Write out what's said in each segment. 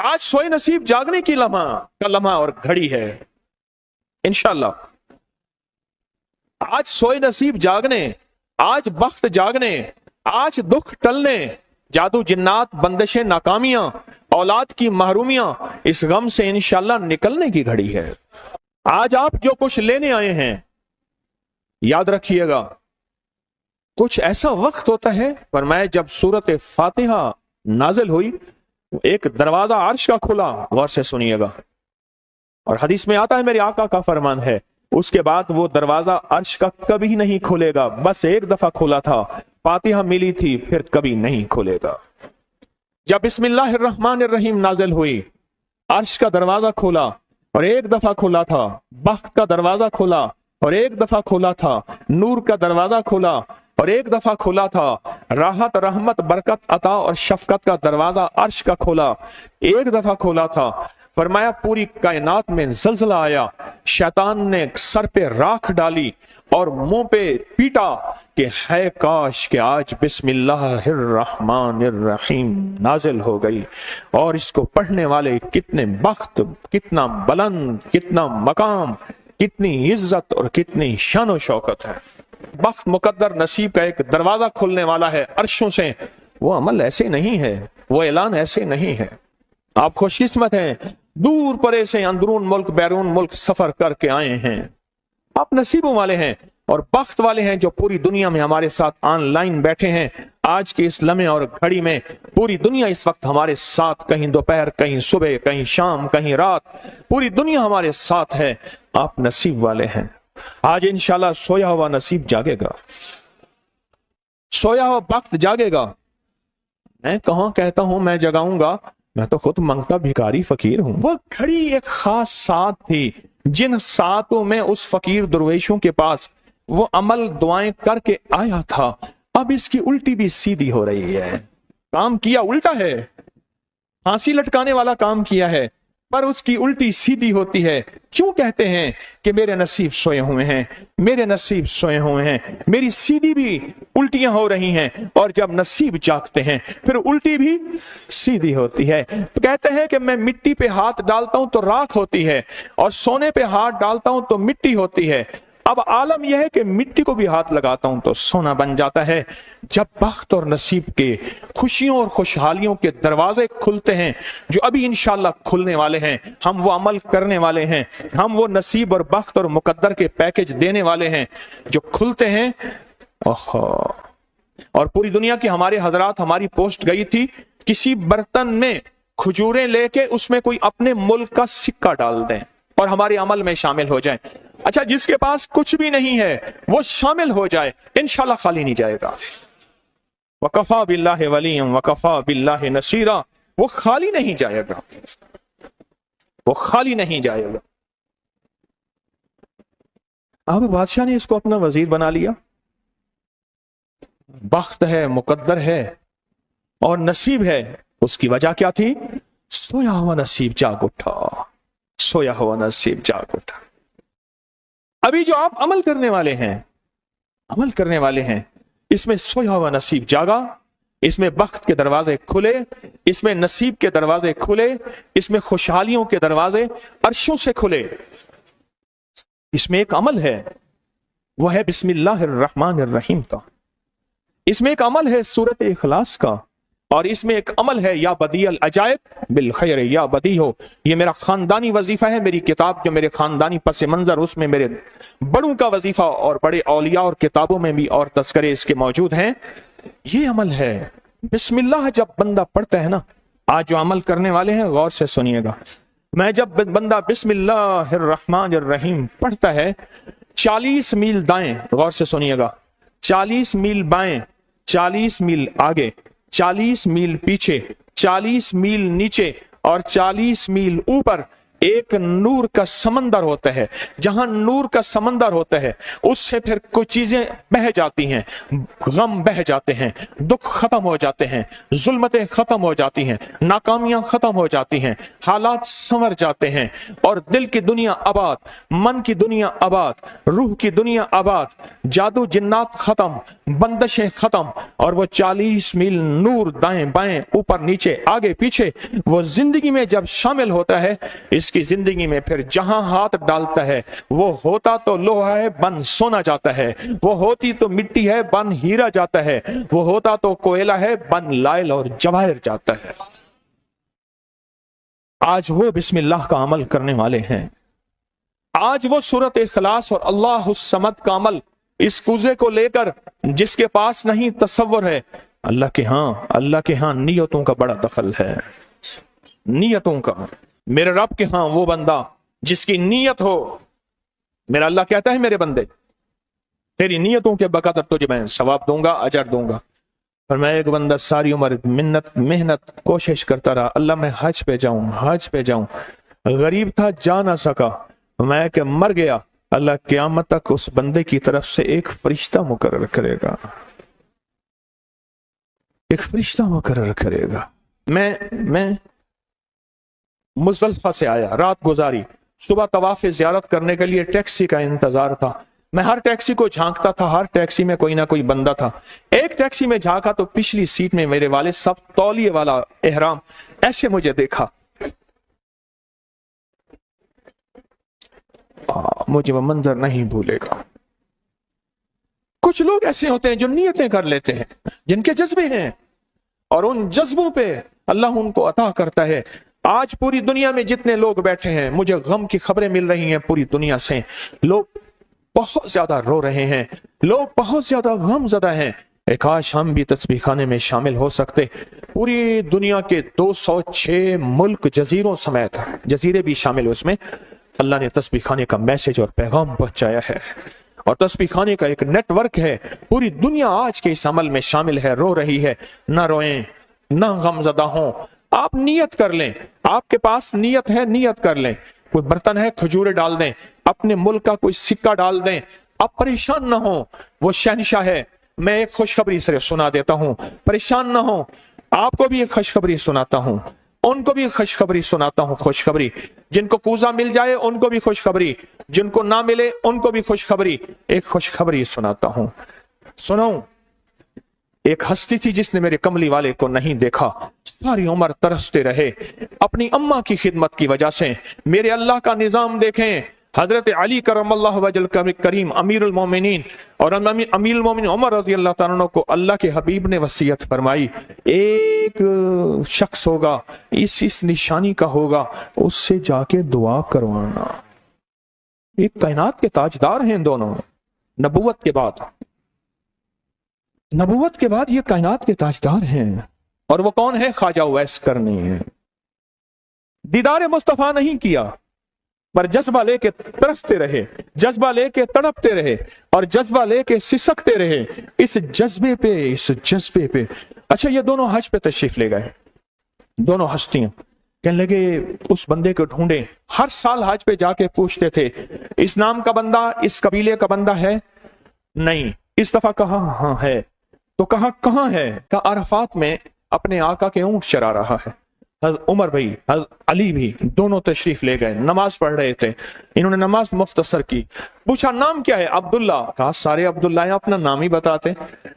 आज सोए नसीब जागने की लम्हा और घड़ी है इंशाअल्लाह। आज सोए नसीब जागने, आज बख्त जागने, आज दुख टलने, जादू जिन्नात बंदिशें नाकामियां, औलाद की महरूमियां, इस गम से इंशाअल्लाह निकलने की घड़ी है। आज आप जो कुछ लेने आए हैं, याद रखिएगा कुछ ऐसा वक्त होता है, फरमाया जब सूरत फातिहा नाजिल हुई, एक दरवाजा अर्श का खुला, गौर से सुनिएगा, और हदीस में आता है मेरे आका का फरमान है, उसके बाद वो दरवाजा अर्श का कभी नहीं खुलेगा। बस एक दफा खुला था, फातिहा मिली थी, फिर कभी नहीं खुलेगा। जब बिस्मिल्लाहिर्रहमानिर्रहीम नाजिल हुई, अर्श का दरवाजा खुला और एक दफा खुला था, बख्त का दरवाजा खुला और एक दफा खुला था, नूर का दरवाजा खुला और एक दफा खुला था, राहत रहमत बरकत अता और शफकत का दरवाजा अर्श का खुला, एक दफा खुला था। फरमाया पूरी कायनात में जलजला आया, शैतान ने सर पे राख डाली और मुंह पे पीटा कि है काश कि आज बिस्मिल्लाहिर्रहमानिर्रहीम नाजिल हो गई, और इसको पढ़ने वाले कितने बख्त, कितना बुलंद, कितना मकाम, कितनी इज्जत और कितनी शान शौकत है। बख्त मुकद्दर नसीब का एक दरवाजा खुलने वाला है अर्शों से। वो अमल ऐसे नहीं है, वो ऐलान ऐसे नहीं है। आप खुशकिस्मत हैं, दूर परे से अंदरून मुल्क बैरून मुल्क सफर करके आए हैं, आप नसीबों वाले हैं और बख्त वाले हैं जो पूरी दुनिया में हमारे साथ ऑनलाइन बैठे हैं। आज के इस लम्हे और घड़ी में पूरी दुनिया इस वक्त हमारे साथ, कहीं दोपहर, कहीं सुबह, कहीं शाम, कहीं रात, पूरी दुनिया हमारे साथ है। आप नसीब वाले हैं। आज इंशाल्लाह सोया हुआ नसीब जागेगा, सोया हुआ वक्त जागेगा। मैं कहां कहता हूं मैं जगाऊंगा, मैं तो खुद मंगता भिखारी फकीर हूं। वो घड़ी एक खास साथ थी, जिन सातों में उस फकीर दरवेशों के पास वो अमल दुआएं करके आया था, अब इसकी उल्टी भी सीधी हो रही है। काम किया उल्टा है, फांसी लटकाने वाला काम किया है, पर उसकी उल्टी सीधी होती है। क्यों कहते हैं कि मेरे नसीब सोए हुए हैं, मेरे नसीब सोए हुए हैं, मेरी सीधी भी उल्टियां हो रही हैं, और जब नसीब जागते हैं फिर उल्टी भी सीधी होती है। तो कहते हैं कि मैं मिट्टी पे हाथ डालता हूं तो राख होती है, और सोने पे हाथ डालता हूं तो मिट्टी होती है। अब आलम यह है कि मिट्टी को भी हाथ लगाता हूं तो सोना बन जाता है। जब बख्त और नसीब के खुशियों और खुशहालियों के दरवाजे खुलते हैं, जो अभी इंशाल्लाह खुलने वाले हैं, हम वो अमल करने वाले हैं, हम वो नसीब और बख्त और मुकद्दर के पैकेज देने वाले हैं जो खुलते हैं। और पूरी दुनिया की हमारे हजरात, हमारी पोस्ट गई थी, किसी बर्तन में खजूरें लेके उसमें कोई अपने मुल्क का सिक्का डाल दें और हमारे अमल में शामिल हो जाए। अच्छा, जिसके पास कुछ भी नहीं है वो शामिल हो जाए, इंशाल्लाह खाली नहीं जाएगा। वकफा बिल्लाहि वलिय्यन वकफा बिल्लाहि नसीरा, वो खाली नहीं जाएगा, वो खाली नहीं जाएगा। अब बादशाह ने इसको अपना वजीर बना लिया। बख्त है, मुकद्दर है और नसीब है। उसकी वजह क्या थी? सोया हुआ नसीब जाग उठा, सोया हुआ नसीब जाग उठा। अभी जो आप अमल करने वाले हैं, अमल करने वाले हैं, इसमें सोया हुआ नसीब जागा, इसमें बख्त के दरवाजे खुले, इसमें नसीब के दरवाजे खुले, इसमें खुशहालियों के दरवाजे अर्शों से खुले। इसमें एक अमल है, वो है बिस्मिल्लाहिर्रहमानिर्रहीम का। इसमें एक अमल है सूरत इखलास का, और इसमें एक अमल है या बदीअल अजायब बिल खैर या बदी हो। ये मेरा खानदानी वजीफा है, मेरी किताब जो मेरे खानदानी पस मंजर, उसमें मेरे बड़ों का वजीफा और बड़े औलिया और किताबों में भी और तस्करे इसके मौजूद हैं। ये अमल है बिस्मिल्लाह। जब बंदा पढ़ता है ना, आज जो अमल करने वाले हैं गौर से सुनिएगा, मैं जब बंदा बिस्मिल्लाहिर्रहमानिर्रहीम पढ़ता है, 40 मील दाएं, गौर से सुनिएगा, 40 मील बाएं, 40 मील आगे, 40 मील पीछे, 40 मील नीचे और 40 मील ऊपर एक नूर का समंदर होता है, जहां नूर का समंदर होता है उससे फिर कुछ चीजें बह जाती हैं, गम बह जाते हैं, दुख खत्म हो जाते हैं, जुल्मतें खत्म हो जाती हैं, नाकामियां खत्म हो जाती हैं, हालात संवर जाते हैं और दिल की दुनिया आबाद, मन की दुनिया आबाद, रूह की दुनिया आबाद, जादू जिन्नात खत्म, बंदिशें खत्म और वो 40 मील नूर दाएं बाएं ऊपर नीचे आगे पीछे वो जिंदगी में जब शामिल होता है, इसकी जिंदगी में फिर जहां हाथ डालता है वो होता तो लोहा है बन सोना जाता है, वो होती तो मिट्टी है बन हीरा जाता है, वो होता तो कोयला है बन लाइल और जवाहिर जाता है। आज वो बिस्मिल्लाह का अमल करने वाले हैं, आज वो सूरत इखलास और अल्लाह समद का अमल इस कुजे को लेकर जिसके पास नहीं तसव्वुर है, अल्लाह के हां नियतों का बड़ा दखल है, नियतों का। मेरे रब के हां वो बंदा जिसकी नीयत हो, मेरा अल्लाह कहता है मेरे बंदे तेरी नियतों के बकदर तुझे मैं सवाब दूंगा, अजर दूंगा। और मैं एक बंदा सारी उम्र मेहनत कोशिश करता रहा, अल्लाह मैं हज पे जाऊं, गरीब था जा ना सका, मैं के मर गया, अल्लाह क़यामत तक उस बंदे की तरफ से एक फरिश्ता मुकर्रर करेगा, एक फरिश्ता मुकर्रर करेगा। मैं मुज़दलिफ़ा से आया, रात गुजारी, सुबह तवाफ़ ज़ियारत करने के लिए टैक्सी का इंतजार था। मैं हर टैक्सी को झांकता था, हर टैक्सी में कोई ना कोई बंदा था। एक टैक्सी में झांका तो पिछली सीट में मेरे वाले सब तौलिए वाला एहराम, ऐसे मुझे देखा, मुझे वो मंजर नहीं भूलेगा। कुछ लोग ऐसे होते हैं जो नियतें कर लेते हैं, जिनके जज्बे हैं और उन जज्बों पे अल्लाह उनको अता करता है। आज पूरी दुनिया में जितने लोग बैठे हैं, मुझे गम की खबरें मिल रही हैं पूरी दुनिया से, लोग बहुत ज्यादा रो रहे हैं, लोग बहुत ज्यादा गमज़दा हैं। काश हम भी तस्बीह खाने में शामिल हो सकते। पूरी दुनिया के 206 मुल्क जजीरों समेत, जजीरे भी शामिल, उसमें अल्लाह ने तस्बीह खाने का मैसेज और पैगाम पहुंचाया है और तस्बीह खाने का एक नेटवर्क है। पूरी दुनिया आज के इस अमल में शामिल है, रो रही है। ना रोएं, ना गमज़दा हों, आप नियत कर लें, आपके पास नियत है, नियत कर लें। कोई बर्तन है, खजूरें डाल दें, अपने मुल्क का कोई सिक्का डाल दें, आप परेशान ना हो, वो शहंशाह है। मैं एक खुशखबरी से सुना देता हूं, परेशान ना हो, आपको भी एक खुशखबरी सुनाता हूं, उनको भी खुशखबरी सुनाता हूं। खुशखबरी, जिनको कूजा मिल जाए उनको भी खुशखबरी, जिनको ना मिले उनको भी खुशखबरी। एक खुशखबरी सुनाता हूं, सुनाऊं। एक हस्ती थी जिसने मेरे कमली वाले को नहीं देखा, सारी उम्र तरसते रहे अपनी अम्मा की खिदमत की वजह से। मेरे अल्लाह का निजाम देखें, हजरत अली करमल्लाहु वजल करीम अमीरुल मोमिनीन और अमीरुल मोमिनीन उमर रज़ी अल्लाह तआला अन्हु को अल्लाह के हबीब ने वसीयत फरमाई, एक शख्स होगा, इस निशानी का होगा, उससे जाके दुआ करवाना। एक कायनात के ताजदार हैं दोनों, नबूवत के बाद ये कायनात के ताजदार हैं। और वो कौन है? ख्वाजा उवैस करनी है। दीदार मुस्तफा नहीं किया, पर जज्बा लेके तरसते रहे, जज्बा लेके तड़पते रहे और जज्बा लेके सिसकते रहे। इस जज्बे पे अच्छा, ये दोनों हज पे तशरीफ ले गए, दोनों हस्तियां। कहने लगे उस बंदे को ढूंढे। हर साल हज पे जाके पूछते थे, इस नाम का बंदा, इस कबीले का बंदा है? नहीं। इस दफा कहा हाँ है, तो कहा कहाँ है? कहा अरफात में अपने आका के ऊंट चरा रहा है। उमर भाई, अली भी, दोनों तशरीफ ले गए, नमाज पढ़ रहे थे। इन्होंने नमाज मुख्तसर की, पूछा नाम क्या है? अब्दुल्ला। कहा सारे अब्दुल्ला हैं, अपना नाम ही बताते।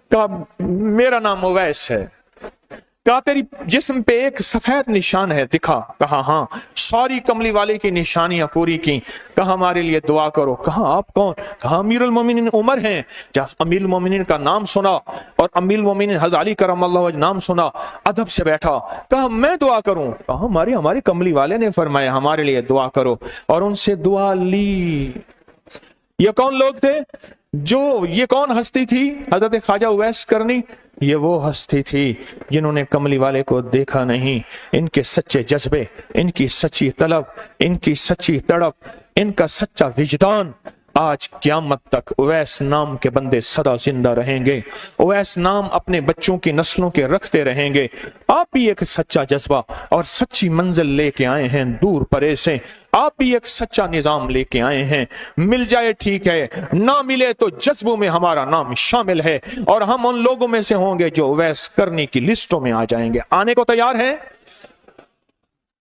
कहा मेरा नाम उवैस है। कहा तेरी जिस्म पे एक सफेद निशान है, दिखा। कहा हाँ। सारी कमली वाले की निशानियां पूरी की। कहा हमारे लिए दुआ करो। कहा आप कौन? कहा अमीरुल मोमिनीन उमर हैं। जब अमीरुल मोमिनीन का नाम सुना और अमीरुल मोमिनीन हज़रत अली करमल्लाहु वजह नाम सुना, अदब से बैठा। कहा मैं दुआ करूं? कहा हमारे कमली वाले ने फरमाया हमारे लिए दुआ करो, और उनसे दुआ ली। ये कौन लोग थे? ये कौन हस्ती थी? हजरत ख्वाजा उवैस करनी। ये वो हस्ती थी जिन्होंने कमली वाले को देखा नहीं। इनके सच्चे जज्बे, इनकी सच्ची तलब, इनकी सच्ची तड़प, इनका सच्चा विजदान आज क़यामत तक उवैस नाम के बंदे सदा जिंदा रहेंगे, उवैस नाम अपने बच्चों की नस्लों के रखते रहेंगे। आप भी एक सच्चा जज्बा और सच्ची मंजिल लेके आए हैं दूर परे से, आप भी एक सच्चा निजाम लेके आए हैं। मिल जाए ठीक है, ना मिले तो जज्बों में हमारा नाम शामिल है और हम उन लोगों में से होंगे जो उवैस करने की लिस्टों में आ जाएंगे। आने को तैयार है?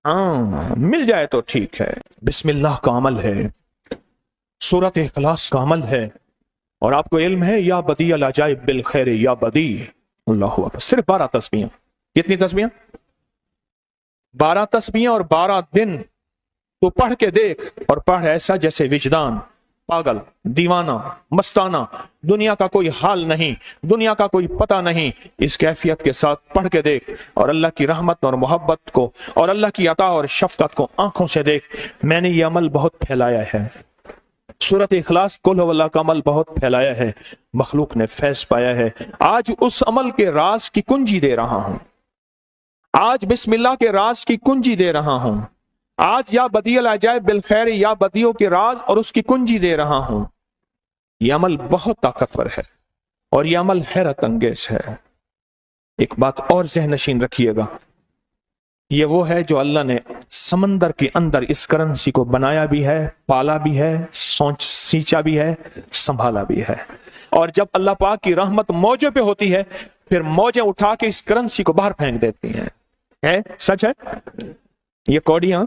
हाँ, मिल जाए तो ठीक है। बिस्मिल्लाह का अमल है, सूरत इखलास का अमल है, और आपको इल्म है या बदी अल अजाइब बिल खैर या बदी। अल्लाहु अकबर। सिर्फ 12 तस्बीहां। कितनी तस्बीहां? 12 तस्बीहां और 12 दिन। तो पढ़ के देख, और पढ़ ऐसा जैसे विजदान पागल, दीवाना, मस्ताना, दुनिया का कोई हाल नहीं, दुनिया का कोई पता नहीं, इस कैफियत के साथ पढ़ के देख और अल्लाह की रहमत और मोहब्बत को और अल्लाह की अता और शफकत को आंखों से देख। मैंने ये अमल बहुत फैलाया है, सूरत इखलास कुल हुवल्लाह का अमल बहुत फैलाया है, मखलूक ने फैज पाया है। आज उस अमल के राज की कुंजी दे रहा हूं, आज बिस्मिल्लाह के राज की कुंजी दे रहा हूं, आज या बदियल अजाइब बिल खैर या बदियों के राज और उसकी कुंजी दे रहा हूं। यह अमल बहुत ताकतवर है और यह अमल हैरत अंगेज है। एक बात और ज़हन नशीन रखिएगा, ये वो है जो अल्लाह ने समंदर के अंदर इस करेंसी को बनाया भी है, पाला भी है, सींचा भी है, संभाला भी है। और जब अल्लाह पाक की रहमत मौजों पे होती है, फिर मौजें उठा के इस करेंसी को बाहर फेंक देती हैं। है? सच है? ये कौड़ियां,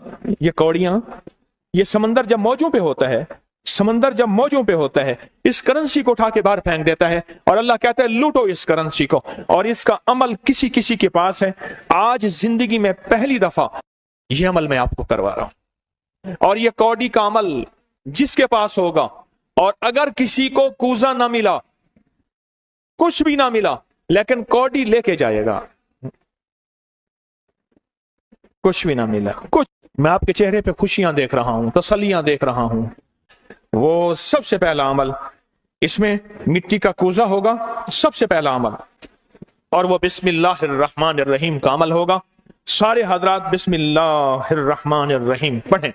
ये समंदर जब मौजों पे होता है, समंदर जब मौजों पे होता है, इस करेंसी को उठा के बाहर फेंक देता है और अल्लाह कहता है लूटो इस करेंसी को। और इसका अमल किसी किसी के पास है। आज जिंदगी में पहली दफा यह अमल मैं आपको करवा रहा हूं। और यह कौड़ी का अमल जिसके पास होगा, और अगर किसी को कूजा ना मिला, कुछ भी ना मिला, लेकिन कौड़ी लेके जाएगा, कुछ भी ना मिला, कुछ, मैं आपके चेहरे पे खुशियां देख रहा हूं, तसल्लियां देख रहा हूं। वो सबसे पहला अमल, इसमें मिट्टी का कूजा होगा, सबसे पहला अमल, और वो बिस्मिल्लाहिर्रहमानिर्रहीम का अमल होगा। सारे हजरात बिस्मिल्लाहिर्रहमानिर्रहीम पढ़ें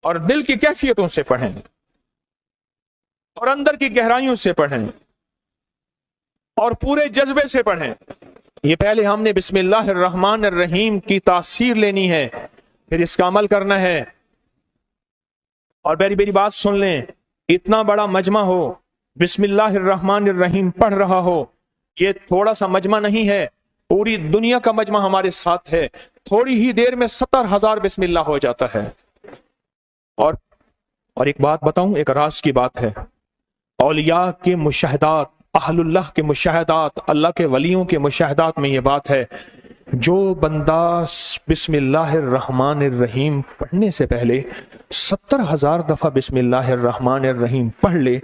और दिल की कैफियतों से पढ़ें और अंदर की गहराइयों से पढ़ें और पूरे जज्बे से पढ़ें। ये पहले हमने बिस्मिल्लाहिर्रहमानिर्रहीम की तासीर लेनी है, फिर इसका अमल करना है। और मेरी बात सुन लें, इतना बड़ा मजमा हो, बिस्मिल्लाहिर्रहमानिर्रहीम पढ़ रहा हो, ये थोड़ा सा मजमा नहीं है, पूरी दुनिया का मजमा हमारे साथ है। थोड़ी ही देर में 70,000 बिस्मिल्लाह हो जाता है। और एक बात बताऊं, एक राज की बात है, औलिया के मुशाहदात, अहलुल्लाह के मुशाहदात, अल्लाह के वलियों के मुशाहदात में ये बात है, जो बंदा बिस्मिल्लाहिर्रहमानिर्रहीम पढ़ने से पहले 70,000 दफा बिस्मिल्लाहिर्रहमानिर्रहीम पढ़ ले,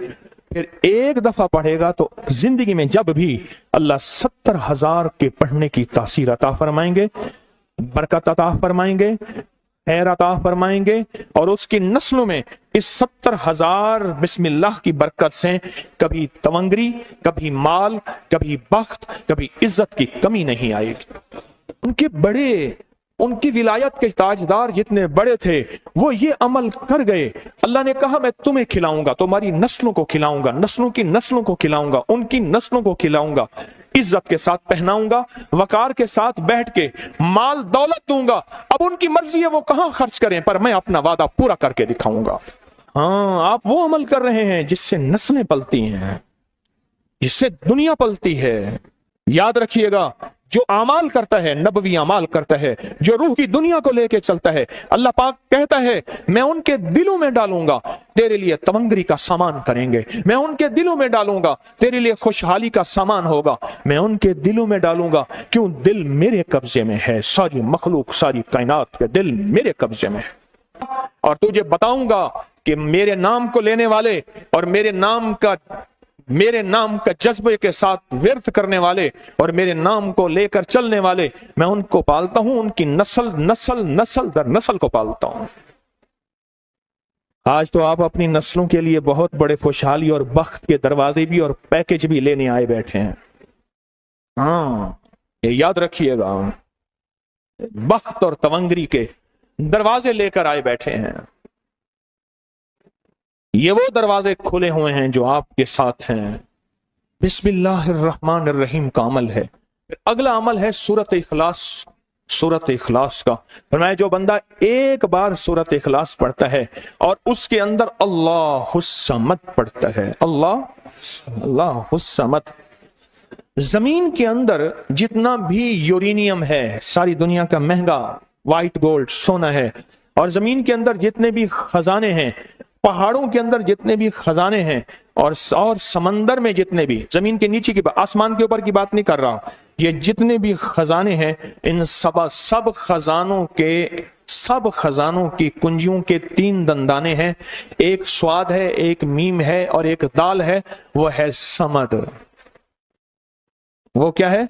फिर एक दफा पढ़ेगा तो जिंदगी में जब भी अल्लाह 70,000 के पढ़ने की तासीर अता फरमाएंगे, बरकत अता फरमाएंगे, खैर अता फरमाएंगे। और उसकी नस्लों में इस 70,000 बिस्मिल्लाह की बरकत से कभी तवंगरी, कभी माल, कभी बख्त, कभी इज्जत की कमी नहीं आएगी। उनकी विलायत के ताजदार जितने बड़े थे, वो ये अमल कर गए। अल्लाह ने कहा मैं तुम्हें खिलाऊंगा, तुम्हारी नस्लों को खिलाऊंगा, नस्लों की नस्लों को खिलाऊंगा, उनकी नस्लों को खिलाऊंगा, इज्जत के साथ पहनाऊंगा, वकार के साथ बैठ के माल दौलत दूंगा। अब उनकी मर्जी है वो कहां खर्च करें, पर मैं अपना वादा पूरा करके दिखाऊंगा। हाँ, आप वो अमल कर रहे हैं जिससे नस्लें पलती हैं, जिससे दुनिया पलती है। याद रखिएगा, जो अमाल करता है, नबवी अमाल करता है, जो रूह की दुनिया को लेके चलता है, अल्लाह पाक कहता है मैं उनके दिलों में डालूंगा, तेरे लिए तवंगरी का सामान करेंगे, मैं उनके दिलों में डालूंगा, तेरे लिए खुशहाली का सामान होगा, मैं उनके दिलों में डालूंगा। क्यों? दिल मेरे कब्जे में है, सारी मखलूक, सारी कायनात के दिल मेरे कब्जे में है। और तुझे बताऊंगा कि मेरे नाम को लेने वाले और मेरे नाम का जज्बे के साथ व्यर्थ करने वाले और मेरे नाम को लेकर चलने वाले, मैं उनको पालता हूं, उनकी नस्ल दर नस्ल को पालता हूं। आज तो आप अपनी नस्लों के लिए बहुत बड़े खुशहाली और बख्त के दरवाजे भी और पैकेज भी लेने आए बैठे हैं। हाँ, ये याद रखिएगा, बख्त और तवंगरी के दरवाजे लेकर आए बैठे हैं। یہ وہ دروازے کھلے ہوئے ہیں جو آپ کے ساتھ ہیں۔ بسم اللہ الرحمن الرحیم کا عمل ہے۔ پھر اگلا عمل ہے سورۃ اخلاص، سورۃ اخلاص کا۔ فرمایا جو بندہ ایک بار سورۃ اخلاص پڑھتا ہے اور اس کے اندر اللہ الصمد پڑھتا ہے، اللہ الصمد، زمین کے اندر جتنا بھی یورینیم ہے، ساری دنیا کا مہنگا وائٹ گولڈ سونا ہے، اور زمین کے اندر جتنے بھی خزانے ہیں، پہاڑوں کے اندر جتنے بھی خزانے ہیں، اور سمندر میں جتنے بھی، زمین کے نیچے کی بات، آسمان کے اوپر کی بات نہیں کر رہا، یہ جتنے بھی خزانے ہیں، ان سب خزانوں کی کنجیوں کے 3 دندانے ہیں، ایک سواد ہے، ایک میم ہے، اور ایک دال ہے، وہ ہے سمد۔ وہ کیا ہے؟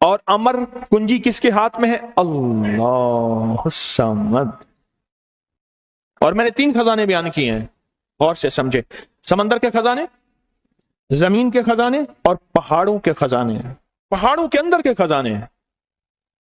اور امر کنجی کس کے ہاتھ میں ہے؟ اللہ الصمد۔ اور میں نے 3 خزانے بیان کیے ہیں، غور سے سمجھے، سمندر کے خزانے، زمین کے خزانے، اور پہاڑوں کے خزانے، پہاڑوں کے اندر کے خزانے،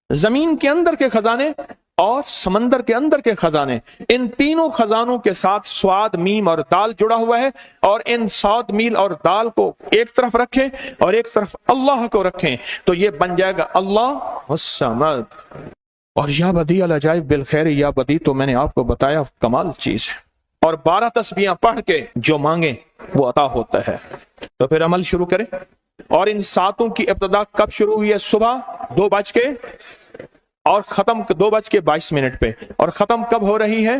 زمین کے اندر کے خزانے، اور سمندر کے اندر کے خزانے۔ ان تینوں خزانوں کے ساتھ سواد، میم اور دال جڑا ہوا ہے، اور ان سواد، میم اور دال کو ایک طرف رکھیں اور ایک طرف اللہ کو رکھیں تو یہ بن جائے گا اللہ الصمد۔ اور یا بدی العجائب بالخیر، یا بدی تو میں نے آپ کو بتایا کمال چیز ہے، اور 12 تسبیحاں پڑھ کے جو مانگے وہ عطا ہوتا ہے۔ تو پھر عمل شروع کریں۔ اور ان 7 کی ابتدا کب شروع ہوئی ہے؟ صبح 2 بج کے، اور ختم 2 بج کے 22 منٹ پہ، اور ختم کب ہو رہی ہے؟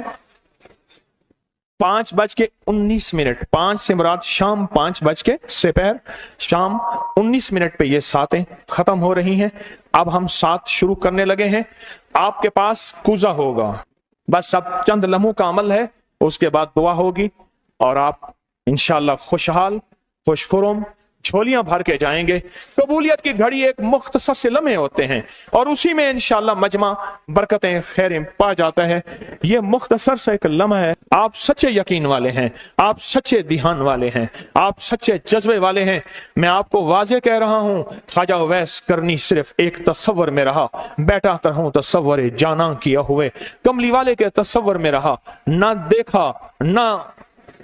5 بج کے 19 منٹ۔ 5 سے مراد شام 5 بج کے سپہر شام 19 منٹ پہ یہ 7 ختم ہو رہی ہیں۔ اب ہم 7 شروع کرنے لگے ہیں۔ آپ کے پاس کوزہ ہوگا، بس اب چند لمحوں کا عمل ہے، اس کے بعد دعا ہوگی، اور آپ انشاءاللہ خوشحال، خوشخرم، جھولیاں بھر کے جائیں گے۔ قبولیت کی گھڑی ایک مختصر سے لمحے ہوتے ہیں، اور اسی میں انشاءاللہ مجمع برکتیں، خیریں پا جاتا ہے۔ یہ مختصر سے ایک لمحہ ہے۔ آپ سچے یقین والے ہیں، آپ سچے دھیان والے ہیں، آپ سچے جذبے والے ہیں، میں آپ کو واضح کہہ رہا ہوں، خواجہ اویس کرنی صرف ایک تصور میں رہا، بیٹا ترہوں تصور جانا کیا ہوئے، کملی والے کے تصور میں رہا، نہ دیکھا نہ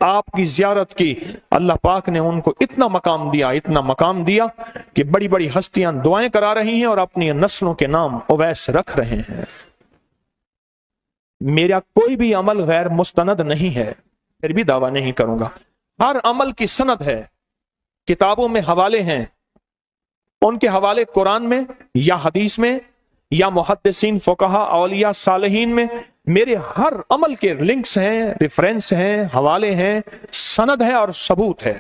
آپ کی زیارت کی۔ اللہ پاک نے ان کو اتنا مقام دیا، اتنا مقام دیا کہ بڑی بڑی ہستیاں دعائیں کرا رہی ہیں اور اپنی نسلوں کے نام اویس رکھ رہے ہیں۔ میرا کوئی بھی عمل غیر مستند نہیں ہے، پھر بھی دعویٰ نہیں کروں گا۔ ہر عمل کی سند ہے، کتابوں میں حوالے ہیں، ان کے حوالے قرآن میں یا حدیث میں یا محدثین، فقہا، اولیاء، صالحین میں۔ میرے ہر عمل کے لنکس ہیں، ریفرنس ہیں، حوالے ہیں، سند ہے اور ثبوت ہے۔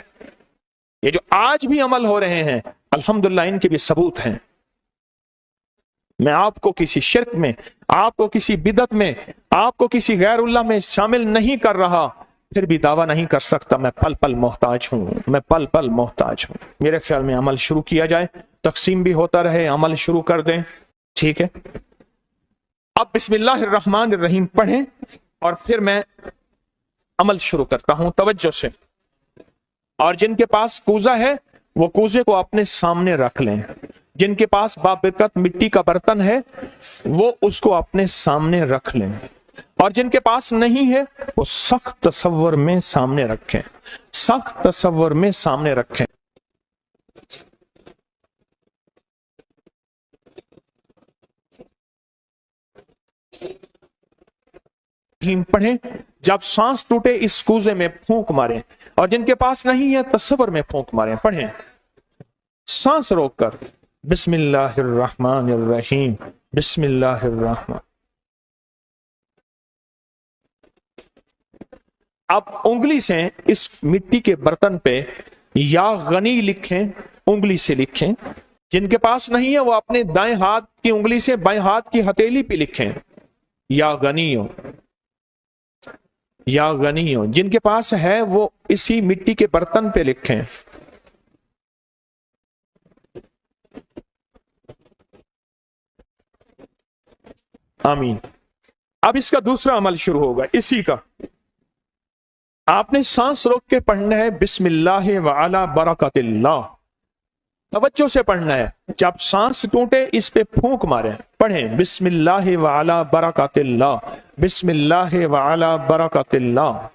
یہ جو آج بھی عمل ہو رہے ہیں الحمدللہ ان کے بھی ثبوت ہیں۔ میں آپ کو کسی شرک میں، آپ کو کسی بدعت میں، آپ کو کسی غیر اللہ میں شامل نہیں کر رہا، پھر بھی دعویٰ نہیں کر سکتا میں پل پل محتاج ہوں، میں پل پل محتاج ہوں۔ میرے خیال میں عمل شروع کیا جائے، تقسیم بھی ہوتا رہے، عمل شروع کر دیں، ٹھیک ہے؟ اب بسم اللہ الرحمن الرحیم پڑھیں اور پھر میں عمل شروع کرتا ہوں توجہ سے۔ اور جن کے پاس کوزہ ہے وہ کوزے کو اپنے سامنے رکھ لیں، جن کے پاس بابرکت مٹی کا برتن ہے وہ اس کو اپنے سامنے رکھ لیں، اور جن کے پاس نہیں ہے وہ سخت تصور میں سامنے رکھیں، سخت تصور میں سامنے رکھیں۔ پڑھیں، جب سانس ٹوٹے اس کوزے میں پھونک ماریں، اور جن کے پاس نہیں ہے تصور میں پھونک ماریں۔ پڑھیں سانس روک کر، بسم اللہ الرحمن الرحیم، بسم اللہ الرحمن۔ اب انگلی سے اس مٹی کے برتن پہ یا غنی لکھیں، انگلی سے لکھیں۔ جن کے پاس نہیں ہے وہ اپنے دائیں ہاتھ کی انگلی سے بائیں ہاتھ کی ہتھیلی پہ لکھیں، یا غنیوں، یا غنیوں۔ جن کے پاس ہے وہ اسی مٹی کے برتن پہ لکھیں۔ آمین۔ اب اس کا دوسرا عمل شروع ہوگا اسی کا۔ آپ نے سانس روک کے پڑھنا ہے بسم اللہ وعلی برکت اللہ، توجہ سے پڑھنا ہے۔ جب سانس ٹوٹے اس پہ پھونک ماریں۔ پڑھیں بسم اللہ وعلی برکت اللہ، بسم اللہ وعلی برکت اللہ۔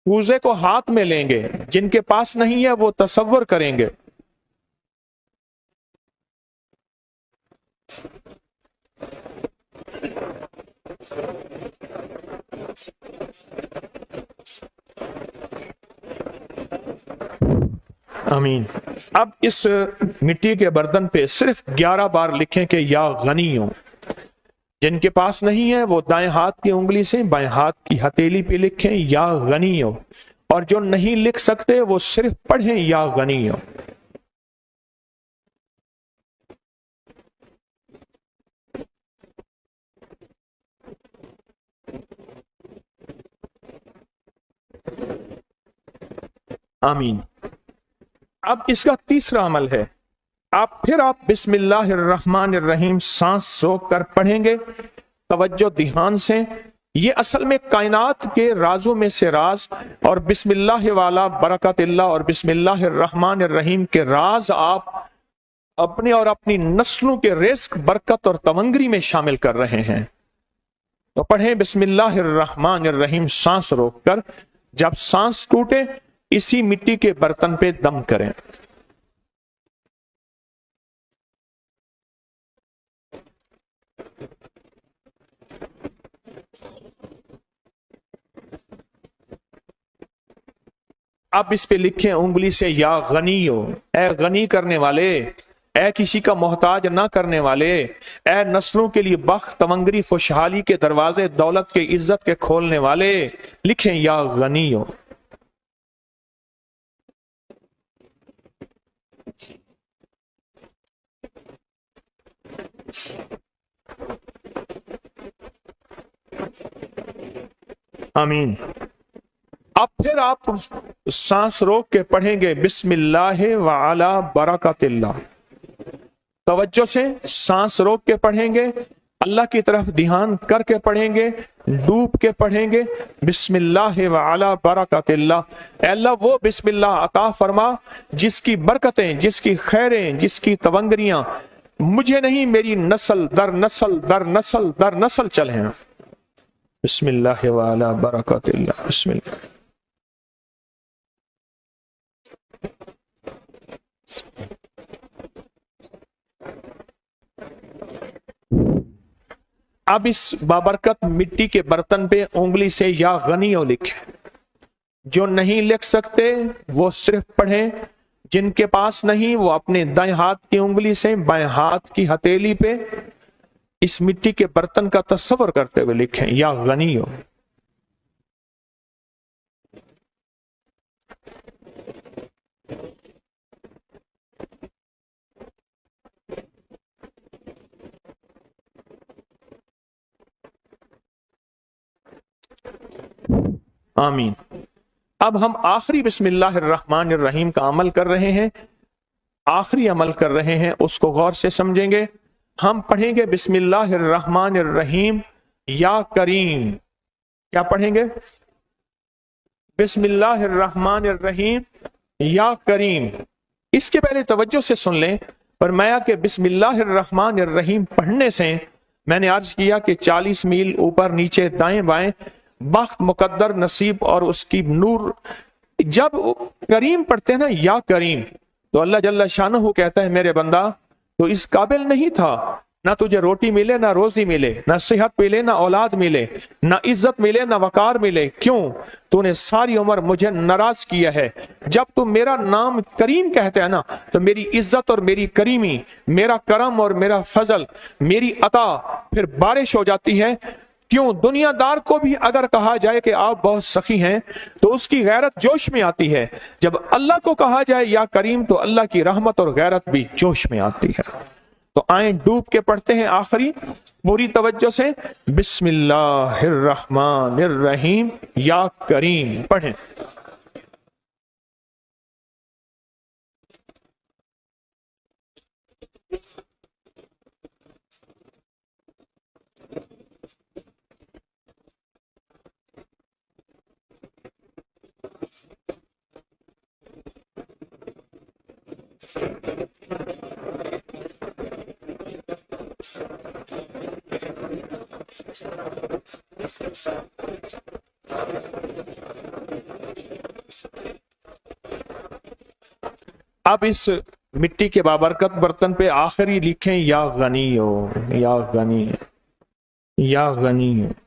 पूजे को हाथ में लेंगे, जिनके पास नहीं है वो तसव्वुर करेंगे। आमीन। अब इस मिट्टी के बर्तन पे सिर्फ 11 बार लिखें कि या गनी हो। जिनके पास नहीं है वो दाएं हाथ की उंगली से बाएं हाथ की हथेली पे लिखें या गनी हो, और जो नहीं लिख सकते वो सिर्फ पढ़ें या गनी हो। आमीन। अब इसका तीसरा अमल है, आप बिस्मिल्लाहिर्रहमानिर्रहीम सांस रोक कर पढ़ेंगे, तवज्जो ध्यान से। ये असल में कायनात के राजों में से राज, और बिस्मिल्लाह वाला बरकतिल्लाह और बिस्मिल्लाहिर्रहमानिर्रहीम के राज आप अपने और अपनी नस्लों के रिस्क, बरकत और तवंगरी में शामिल कर रहे हैं। तो पढ़ें बिस्मिल्लाहिर्रहमानिर्रहीम सांस रोककर। जब सांस टूटे इसी मिट्टी के बर्तन पे दम करें। अब इस पे लिखें उंगली से या गनी हो, ए गनी करने वाले, ए किसी का मोहताज ना करने वाले, ए नस्लों के लिए बख्त, तमंगरी, खुशहाली के दरवाजे, दौलत के, इज्जत के खोलने वाले, लिखें या गनी हो। आमीन। अब फिर आप सांस रोक के पढ़ेंगे बिस्मिल्लाह व अला बरकतिल्लाह। तवज्जो से सांस रोक के पढ़ेंगे, अल्लाह की तरफ ध्यान करके पढ़ेंगे, डूब के पढ़ेंगे बिस्मिल्लाह व अला बरकतिल्लाह। अल्लाह वो बिस्मिल्लाह अता फरमा जिसकी बरकतें, जिसकी खैरें, जिसकी तवंगरियां मुझे नहीं मेरी नस्ल दर नस्ल दर नस्ल दर नस्ल चले हैं। बिस्मिल्लाह व अला बरकतिल्लाह। बिस्मिल्लाह। अब इस बाबरकत मिट्टी के बर्तन पे उंगली से या गनियो लिखे। जो नहीं लिख सकते वो सिर्फ पढ़ें, जिनके पास नहीं वो अपने दाएं हाथ की उंगली से बाएं हाथ की हथेली पे इस मिट्टी के बर्तन का तस्वर करते हुए लिखें या गनियो। आमीन। अब हम आखिरी बिस्मिल्लाहिर्रहमानिर्रहीम का अमल कर रहे हैं, आखिरी अमल कर रहे हैं, उसको गौर से समझेंगे। हम पढ़ेंगे बिस्मिल्लाहिर्रहमानिर्रहीम या करीम। क्या पढ़ेंगे? बिस्मिल्लाहिर्रहमानिर्रहीम या करीम। इसके पहले तवज्जो से सुन लें, फरमाया कि बिस्मिल्लाहिर्रहमानिर्रहीम पढ़ने से मैंने अर्ज किया कि 40 मील ऊपर नीचे दाएं बाएं बख्त, मुकद्दर, नसीब और उसकी नूर। जब करीम पढ़ते हैं ना या करीम, तो अल्लाह जल्ला शानहू कहता है मेरे बंदा तो इस काबिल नहीं था, ना तुझे रोटी मिले, ना रोजी मिले, ना सेहत मिले, ना औलाद मिले, ना इज्जत मिले, ना वकार मिले। क्यों? तूने सारी उम्र मुझे नाराज किया है। जब तू मेरा नाम करीम कहते हैं ना, तो मेरी इज्जत और मेरी करीमी, मेरा करम और मेरा फजल, मेरी अता फिर बारिश हो जाती है। क्यों? दुनियादार को भी अगर कहा जाए कि आप बहुत सखी हैं तो उसकी गैरत जोश में आती है। जब अल्लाह को कहा जाए या करीम, तो अल्लाह की रहमत और गैरत भी जोश में आती है। तो आए डूब के पढ़ते हैं आखिरी पूरी तवज्जो से बिस्मिल्लाहिर्रहमानिर्रहीम या करीम पढ़ें। اب اس مٹی کے بابرکت برتن پہ آخری لکھیں یا غنی ہو، یا غنی، یا غنی ہو۔